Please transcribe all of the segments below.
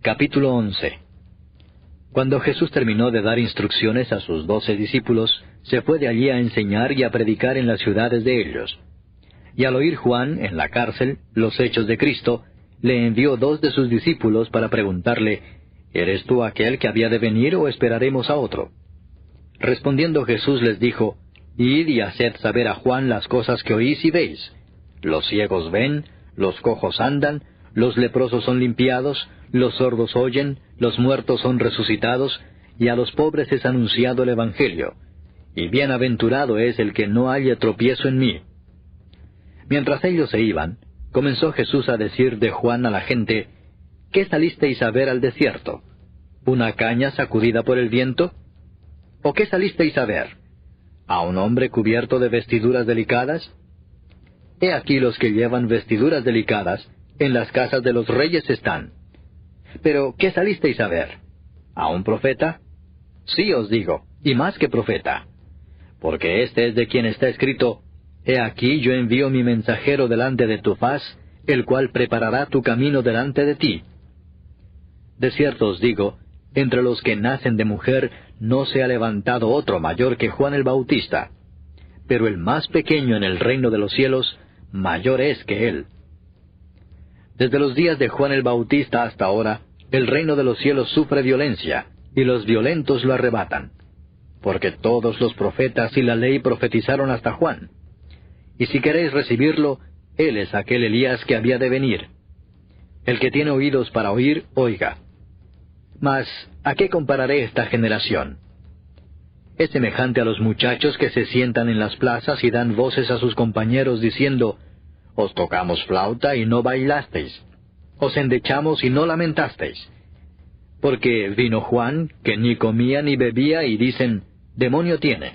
Capítulo 11. Cuando Jesús terminó de dar instrucciones a sus 12 discípulos, se fue de allí a enseñar y a predicar en las ciudades de ellos. Y al oír Juan, en la cárcel, los hechos de Cristo, le envió 2 de sus discípulos para preguntarle, ¿eres tú aquel que había de venir o esperaremos a otro? Respondiendo Jesús les dijo, Id y haced saber a Juan las cosas que oís y veis. Los ciegos ven, los cojos andan, los leprosos son limpiados, los sordos oyen, los muertos son resucitados, y a los pobres es anunciado el Evangelio. Y bienaventurado es el que no haya tropiezo en mí. Mientras ellos se iban, comenzó Jesús a decir de Juan a la gente, ¿qué salisteis a ver al desierto? ¿Una caña sacudida por el viento? ¿O qué salisteis a ver? ¿A un hombre cubierto de vestiduras delicadas? He aquí los que llevan vestiduras delicadas, en las casas de los reyes están. Pero, ¿qué salisteis a ver? ¿A un profeta? Sí os digo, y más que profeta. Porque este es de quien está escrito, He aquí yo envío mi mensajero delante de tu faz, el cual preparará tu camino delante de ti. De cierto os digo, entre los que nacen de mujer no se ha levantado otro mayor que Juan el Bautista, pero el más pequeño en el reino de los cielos, mayor es que él. Desde los días de Juan el Bautista hasta ahora, el reino de los cielos sufre violencia, y los violentos lo arrebatan. Porque todos los profetas y la ley profetizaron hasta Juan. Y si queréis recibirlo, él es aquel Elías que había de venir. El que tiene oídos para oír, oiga. Mas, ¿a qué compararé esta generación? Es semejante a los muchachos que se sientan en las plazas y dan voces a sus compañeros diciendo, Os tocamos flauta y no bailasteis, os endechamos y no lamentasteis. Porque vino Juan, que ni comía ni bebía, y dicen, Demonio tiene.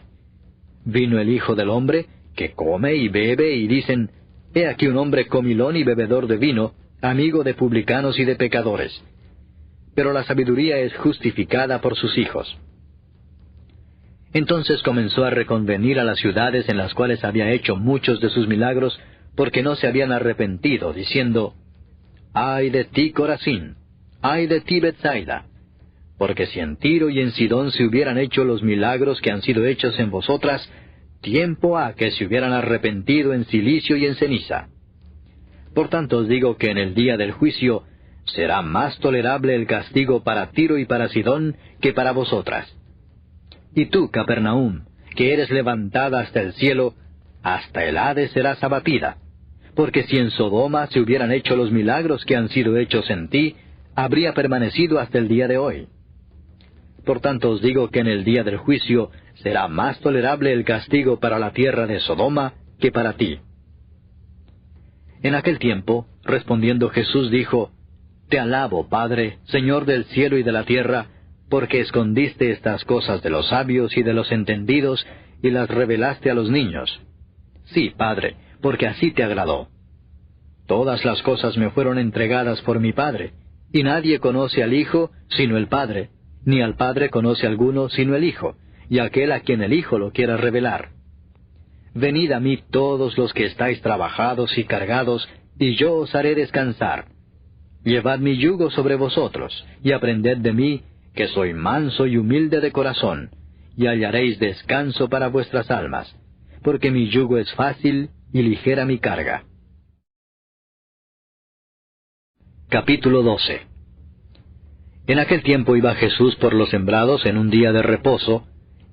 Vino el Hijo del Hombre, que come y bebe, y dicen, He aquí un hombre comilón y bebedor de vino, amigo de publicanos y de pecadores. Pero la sabiduría es justificada por sus hijos. Entonces comenzó a reconvenir a las ciudades en las cuales había hecho muchos de sus milagros, porque no se habían arrepentido, diciendo, ¡Ay de ti, Corazín! ¡Ay de ti, Betsaida! Porque si en Tiro y en Sidón se hubieran hecho los milagros que han sido hechos en vosotras, tiempo ha que se hubieran arrepentido en cilicio y en ceniza. Por tanto os digo que en el día del juicio será más tolerable el castigo para Tiro y para Sidón que para vosotras. Y tú, Capernaum, que eres levantada hasta el cielo, hasta el Hades serás abatida. Porque si en Sodoma se hubieran hecho los milagros que han sido hechos en ti, habría permanecido hasta el día de hoy. Por tanto os digo que en el día del juicio será más tolerable el castigo para la tierra de Sodoma que para ti. En aquel tiempo, respondiendo Jesús dijo, Te alabo, Padre, Señor del cielo y de la tierra, porque escondiste estas cosas de los sabios y de los entendidos, y las revelaste a los niños. Sí, Padre, porque así te agradó. Todas las cosas me fueron entregadas por mi Padre, y nadie conoce al Hijo sino el Padre, ni al Padre conoce alguno sino el Hijo, y aquel a quien el Hijo lo quiera revelar. Venid a mí todos los que estáis trabajados y cargados, y yo os haré descansar. Llevad mi yugo sobre vosotros, y aprended de mí, que soy manso y humilde de corazón, y hallaréis descanso para vuestras almas, porque mi yugo es fácil y ligera mi carga. Capítulo 12. En aquel tiempo iba Jesús por los sembrados en un día de reposo,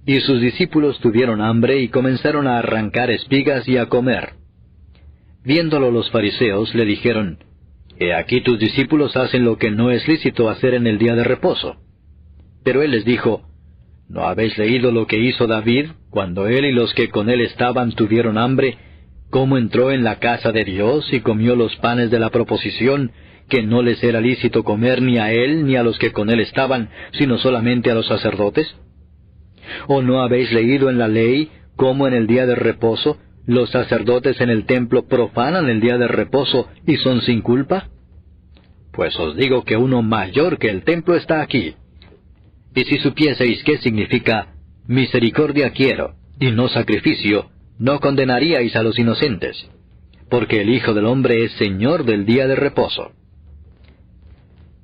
y sus discípulos tuvieron hambre y comenzaron a arrancar espigas y a comer. Viéndolo los fariseos le dijeron, He aquí tus discípulos hacen lo que no es lícito hacer en el día de reposo. Pero él les dijo, ¿No habéis leído lo que hizo David, cuando él y los que con él estaban tuvieron hambre, cómo entró en la casa de Dios y comió los panes de la proposición, que no les era lícito comer ni a él ni a los que con él estaban, sino solamente a los sacerdotes? ¿O no habéis leído en la ley cómo en el día de reposo los sacerdotes en el templo profanan el día de reposo y son sin culpa? Pues os digo que uno mayor que el templo está aquí. Y si supieseis qué significa misericordia quiero y no sacrificio, no condenaríais a los inocentes, porque el Hijo del Hombre es Señor del día de reposo.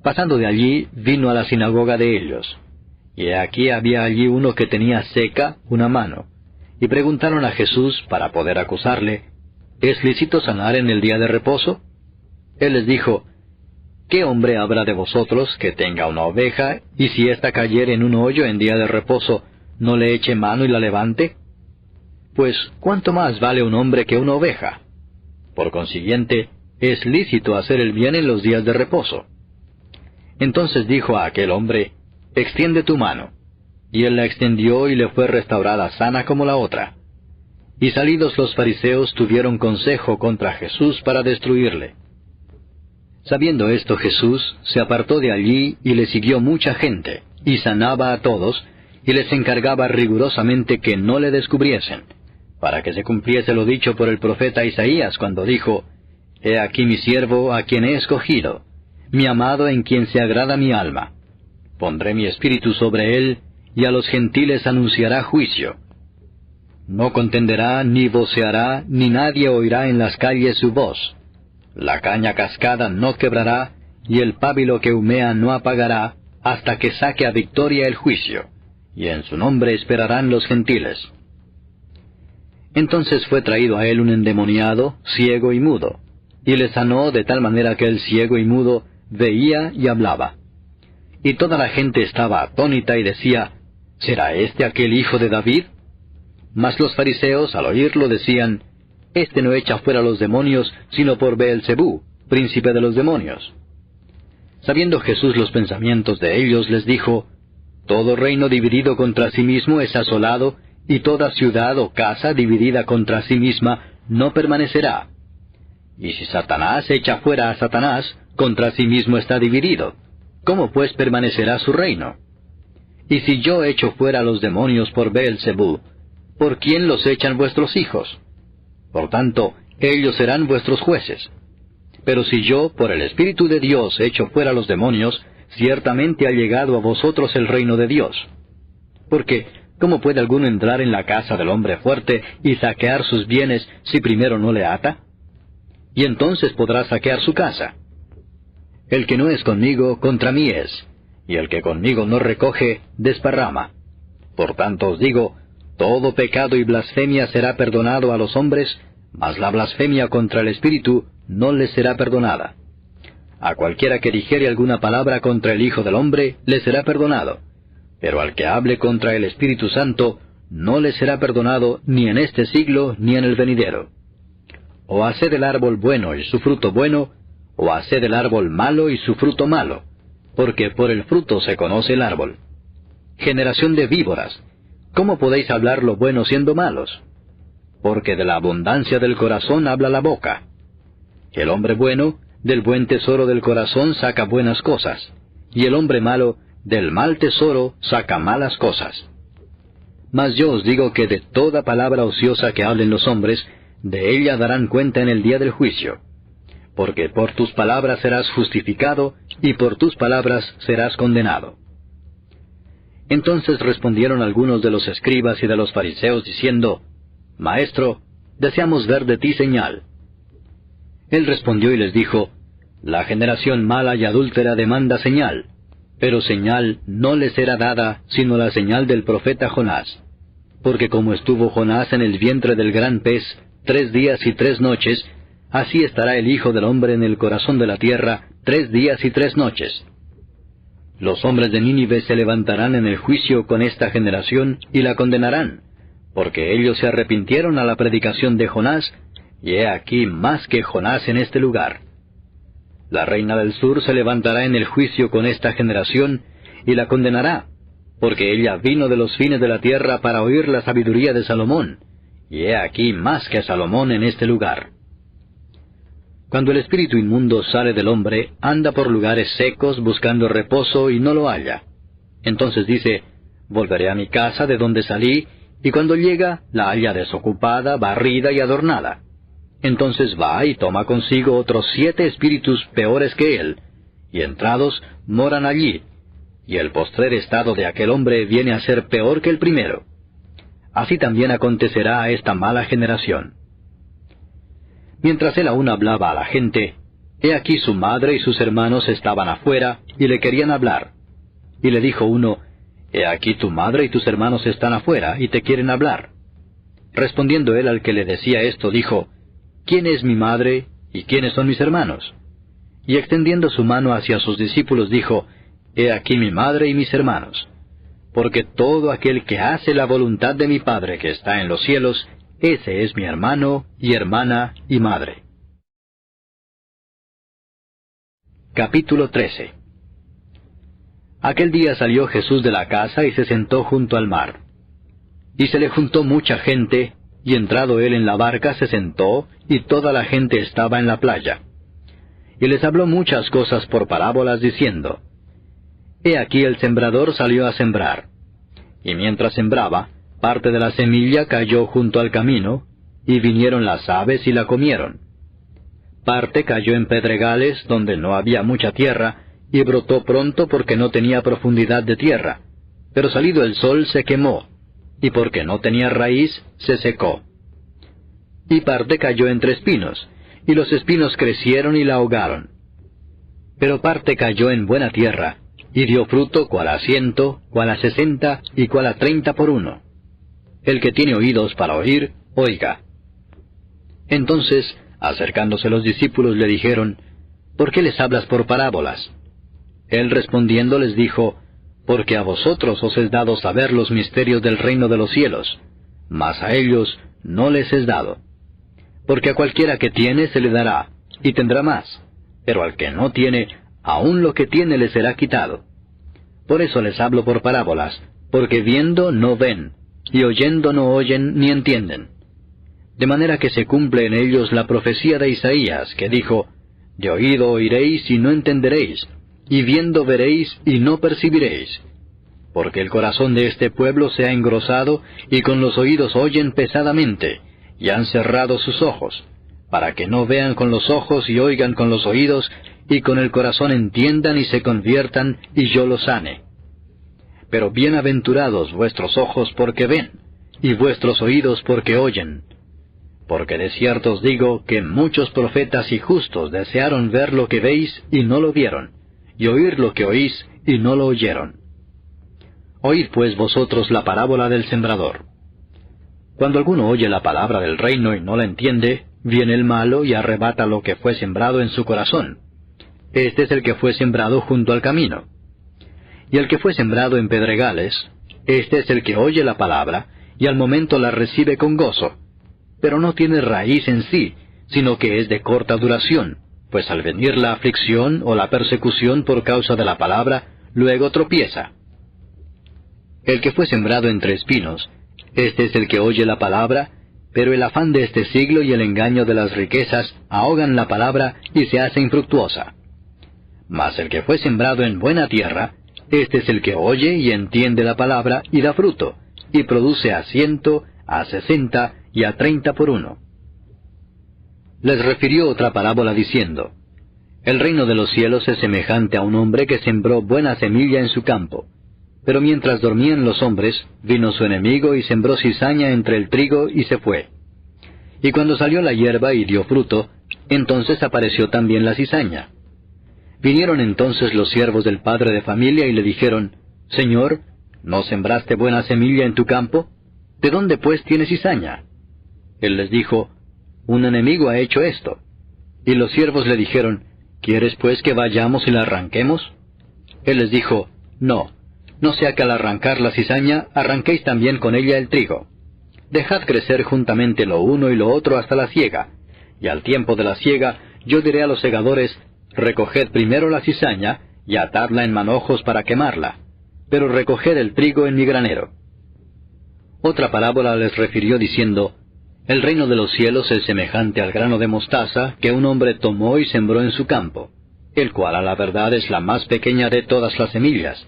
Pasando de allí, vino a la sinagoga de ellos. Y aquí había allí uno que tenía seca una mano. Y preguntaron a Jesús, para poder acusarle, ¿es lícito sanar en el día de reposo? Él les dijo, ¿qué hombre habrá de vosotros que tenga una oveja, y si ésta cayere en un hoyo en día de reposo, no le eche mano y la levante? Pues, ¿cuánto más vale un hombre que una oveja? Por consiguiente, es lícito hacer el bien en los días de reposo. Entonces dijo a aquel hombre, extiende tu mano. Y él la extendió y le fue restaurada sana como la otra. Y salidos los fariseos tuvieron consejo contra Jesús para destruirle. Sabiendo esto Jesús se apartó de allí y le siguió mucha gente, y sanaba a todos, y les encargaba rigurosamente que no le descubriesen, para que se cumpliese lo dicho por el profeta Isaías cuando dijo, He aquí mi siervo a quien he escogido, mi amado en quien se agrada mi alma. Pondré mi espíritu sobre él, y a los gentiles anunciará juicio. No contenderá, ni voceará, ni nadie oirá en las calles su voz. La caña cascada no quebrará, y el pábilo que humea no apagará, hasta que saque a victoria el juicio, y en su nombre esperarán los gentiles. Entonces fue traído a él un endemoniado, ciego y mudo, y le sanó de tal manera que el ciego y mudo veía y hablaba. Y toda la gente estaba atónita y decía, ¿será este aquel hijo de David? Mas los fariseos, al oírlo, decían, Este no echa fuera los demonios, sino por Beelzebú, príncipe de los demonios. Sabiendo Jesús los pensamientos de ellos, les dijo, Todo reino dividido contra sí mismo es asolado, y toda ciudad o casa dividida contra sí misma no permanecerá. Y si Satanás echa fuera a Satanás, contra sí mismo está dividido. ¿Cómo pues permanecerá su reino? Y si yo echo fuera a los demonios por Beelzebú, ¿por quién los echan vuestros hijos? Por tanto, ellos serán vuestros jueces. Pero si yo, por el Espíritu de Dios, echo fuera a los demonios, ciertamente ha llegado a vosotros el reino de Dios. Porque, ¿cómo puede alguno entrar en la casa del hombre fuerte y saquear sus bienes si primero no le ata? Y entonces podrá saquear su casa. El que no es conmigo, contra mí es, y el que conmigo no recoge, desparrama. Por tanto os digo, todo pecado y blasfemia será perdonado a los hombres, mas la blasfemia contra el Espíritu no les será perdonada. A cualquiera que dijere alguna palabra contra el Hijo del Hombre, le será perdonado, pero al que hable contra el Espíritu Santo, no le será perdonado ni en este siglo ni en el venidero. O haced el árbol bueno y su fruto bueno, o haced el árbol malo y su fruto malo, porque por el fruto se conoce el árbol. Generación de víboras, ¿cómo podéis hablar lo bueno siendo malos? Porque de la abundancia del corazón habla la boca. El hombre bueno, del buen tesoro del corazón saca buenas cosas, y el hombre malo, del mal tesoro saca malas cosas. Mas yo os digo que de toda palabra ociosa que hablen los hombres, de ella darán cuenta en el día del juicio. Porque por tus palabras serás justificado, y por tus palabras serás condenado. Entonces respondieron algunos de los escribas y de los fariseos, diciendo, Maestro, deseamos ver de ti señal. Él respondió y les dijo, La generación mala y adúltera demanda señal, pero señal no les será dada, sino la señal del profeta Jonás. Porque como estuvo Jonás en el vientre del gran pez 3 días y 3 noches, así estará el Hijo del Hombre en el corazón de la tierra 3 días y 3 noches. Los hombres de Nínive se levantarán en el juicio con esta generación y la condenarán, porque ellos se arrepintieron a la predicación de Jonás, y he aquí más que Jonás en este lugar. La reina del sur se levantará en el juicio con esta generación, y la condenará, porque ella vino de los fines de la tierra para oír la sabiduría de Salomón, y he aquí más que Salomón en este lugar. Cuando el espíritu inmundo sale del hombre, anda por lugares secos buscando reposo y no lo halla. Entonces dice, volveré a mi casa de donde salí, y cuando llega, la halla desocupada, barrida y adornada. Entonces va y toma consigo otros 7 espíritus peores que él, y entrados moran allí, y el postrer estado de aquel hombre viene a ser peor que el primero. Así también acontecerá a esta mala generación. Mientras él aún hablaba a la gente, He aquí su madre y sus hermanos estaban afuera, y le querían hablar. Y le dijo uno, He aquí tu madre y tus hermanos están afuera, y te quieren hablar. Respondiendo él al que le decía esto, dijo, ¿Quién es mi madre, y quiénes son mis hermanos? Y extendiendo su mano hacia sus discípulos, dijo, He aquí mi madre y mis hermanos. Porque todo aquel que hace la voluntad de mi Padre que está en los cielos, ese es mi hermano, y hermana, y madre. Capítulo 13. Aquel día salió Jesús de la casa y se sentó junto al mar. Y se le juntó mucha gente, y entrado él en la barca se sentó, y toda la gente estaba en la playa. Y les habló muchas cosas por parábolas, diciendo, He aquí el sembrador salió a sembrar. Y mientras sembraba, parte de la semilla cayó junto al camino, y vinieron las aves y la comieron. Parte cayó en pedregales donde no había mucha tierra, y brotó pronto porque no tenía profundidad de tierra, pero salido el sol se quemó, y porque no tenía raíz, se secó. Y parte cayó entre espinos, y los espinos crecieron y la ahogaron. Pero parte cayó en buena tierra, y dio fruto cual a 100, cual a 60, y cual a 30 por uno. El que tiene oídos para oír, oiga. Entonces, acercándose los discípulos, le dijeron, ¿Por qué les hablas por parábolas? Él respondiendo les dijo, Porque a vosotros os es dado saber los misterios del reino de los cielos, mas a ellos no les es dado. Porque a cualquiera que tiene se le dará, y tendrá más, pero al que no tiene, aun lo que tiene le será quitado. Por eso les hablo por parábolas, porque viendo no ven, y oyendo no oyen ni entienden. De manera que se cumple en ellos la profecía de Isaías, que dijo, De oído oiréis y no entenderéis, y viendo veréis y no percibiréis. Porque el corazón de este pueblo se ha engrosado, y con los oídos oyen pesadamente, y han cerrado sus ojos, para que no vean con los ojos y oigan con los oídos, y con el corazón entiendan y se conviertan, y yo los sane. Pero bienaventurados vuestros ojos porque ven, y vuestros oídos porque oyen. Porque de cierto os digo que muchos profetas y justos desearon ver lo que veis y no lo vieron, y oír lo que oís y no lo oyeron. Oíd pues vosotros la parábola del sembrador. Cuando alguno oye la palabra del reino y no la entiende, viene el malo y arrebata lo que fue sembrado en su corazón. Este es el que fue sembrado junto al camino. Y el que fue sembrado en pedregales, este es el que oye la palabra, y al momento la recibe con gozo, pero no tiene raíz en sí, sino que es de corta duración, pues al venir la aflicción o la persecución por causa de la palabra, luego tropieza. El que fue sembrado entre espinos, este es el que oye la palabra, pero el afán de este siglo y el engaño de las riquezas ahogan la palabra y se hace infructuosa. Mas el que fue sembrado en buena tierra, este es el que oye y entiende la palabra y da fruto, y produce a 100, a 60 y a 30 por uno. Les refirió otra parábola diciendo, El reino de los cielos es semejante a un hombre que sembró buena semilla en su campo. Pero mientras dormían los hombres, vino su enemigo y sembró cizaña entre el trigo y se fue. Y cuando salió la hierba y dio fruto, entonces apareció también la cizaña. Vinieron entonces los siervos del padre de familia y le dijeron, Señor, ¿no sembraste buena semilla en tu campo? ¿De dónde pues tienes cizaña? Él les dijo, Un enemigo ha hecho esto. Y los siervos le dijeron, ¿Quieres pues que vayamos y la arranquemos? Él les dijo, No sea que al arrancar la cizaña, arranquéis también con ella el trigo. Dejad crecer juntamente lo uno y lo otro hasta la siega, y al tiempo de la siega yo diré a los segadores, Recoged primero la cizaña, y atadla en manojos para quemarla, pero recoged el trigo en mi granero. Otra parábola les refirió diciendo, El reino de los cielos es semejante al grano de mostaza que un hombre tomó y sembró en su campo, el cual a la verdad es la más pequeña de todas las semillas,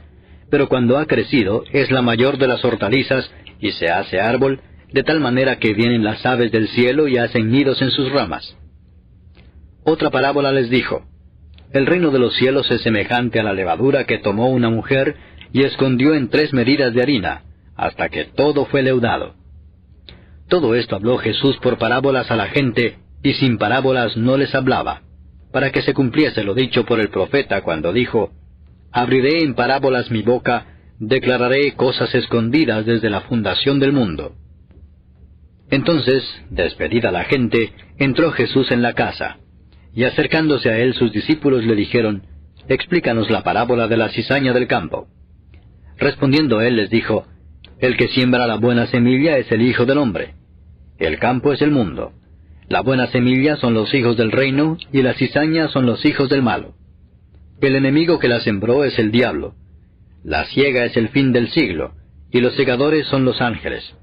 pero cuando ha crecido es la mayor de las hortalizas y se hace árbol, de tal manera que vienen las aves del cielo y hacen nidos en sus ramas. Otra parábola les dijo, El reino de los cielos es semejante a la levadura que tomó una mujer y escondió en 3 medidas de harina, hasta que todo fue leudado. Todo esto habló Jesús por parábolas a la gente, y sin parábolas no les hablaba, para que se cumpliese lo dicho por el profeta cuando dijo: «Abriré en parábolas mi boca, declararé cosas escondidas desde la fundación del mundo». Entonces, despedida la gente, entró Jesús en la casa, y acercándose a él sus discípulos le dijeron: «Explícanos la parábola de la cizaña del campo». Respondiendo él les dijo: «El que siembra la buena semilla es el Hijo del Hombre. El campo es el mundo. La buena semilla son los hijos del reino, y la cizaña son los hijos del malo. El enemigo que la sembró es el diablo. La siega es el fin del siglo, y los segadores son los ángeles.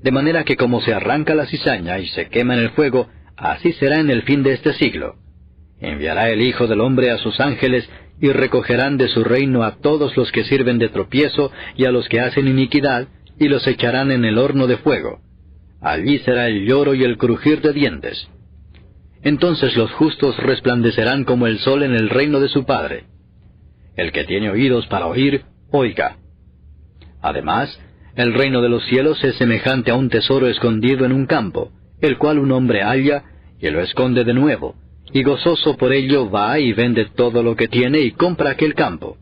De manera que como se arranca la cizaña y se quema en el fuego, así será en el fin de este siglo. Enviará el Hijo del Hombre a sus ángeles, y recogerán de su reino a todos los que sirven de tropiezo y a los que hacen iniquidad, y los echarán en el horno de fuego. Allí será el lloro y el crujir de dientes. Entonces los justos resplandecerán como el sol en el reino de su Padre. El que tiene oídos para oír, oiga. Además, el reino de los cielos es semejante a un tesoro escondido en un campo, el cual un hombre halla, y lo esconde de nuevo, y gozoso por ello va y vende todo lo que tiene y compra aquel campo.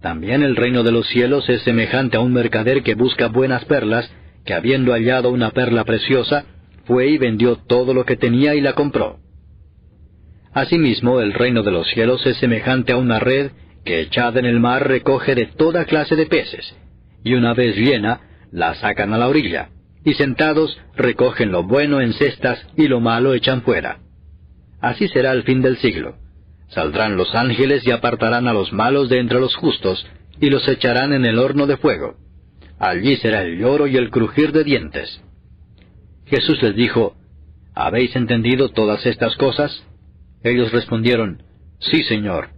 También el reino de los cielos es semejante a un mercader que busca buenas perlas, que habiendo hallado una perla preciosa, fue y vendió todo lo que tenía y la compró. Asimismo, el reino de los cielos es semejante a una red que echada en el mar recoge de toda clase de peces, y una vez llena, la sacan a la orilla, y sentados recogen lo bueno en cestas y lo malo echan fuera. Así será el fin del siglo. Saldrán los ángeles y apartarán a los malos de entre los justos, y los echarán en el horno de fuego. Allí será el lloro y el crujir de dientes. Jesús les dijo: ¿Habéis entendido todas estas cosas? Ellos respondieron: Sí, Señor.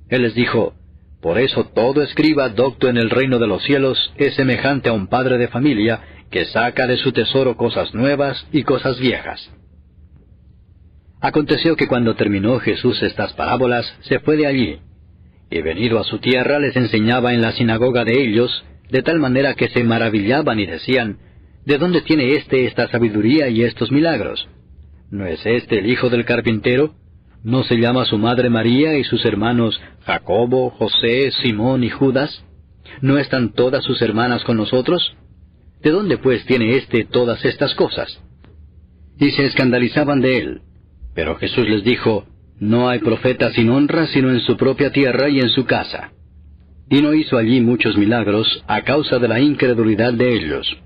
Él les dijo: Por eso todo escriba docto en el reino de los cielos es semejante a un padre de familia que saca de su tesoro cosas nuevas y cosas viejas. Aconteció que cuando terminó Jesús estas parábolas, se fue de allí, y venido a su tierra les enseñaba en la sinagoga de ellos, de tal manera que se maravillaban y decían: ¿De dónde tiene esta sabiduría y estos milagros? ¿No es este el hijo del carpintero? ¿No se llama su madre María y sus hermanos Jacobo, José, Simón y Judas? ¿No están todas sus hermanas con nosotros? ¿De dónde pues tiene todas estas cosas? Y se escandalizaban de él. Pero Jesús les dijo: No hay profeta sin honra sino en su propia tierra y en su casa. Y no hizo allí muchos milagros a causa de la incredulidad de ellos.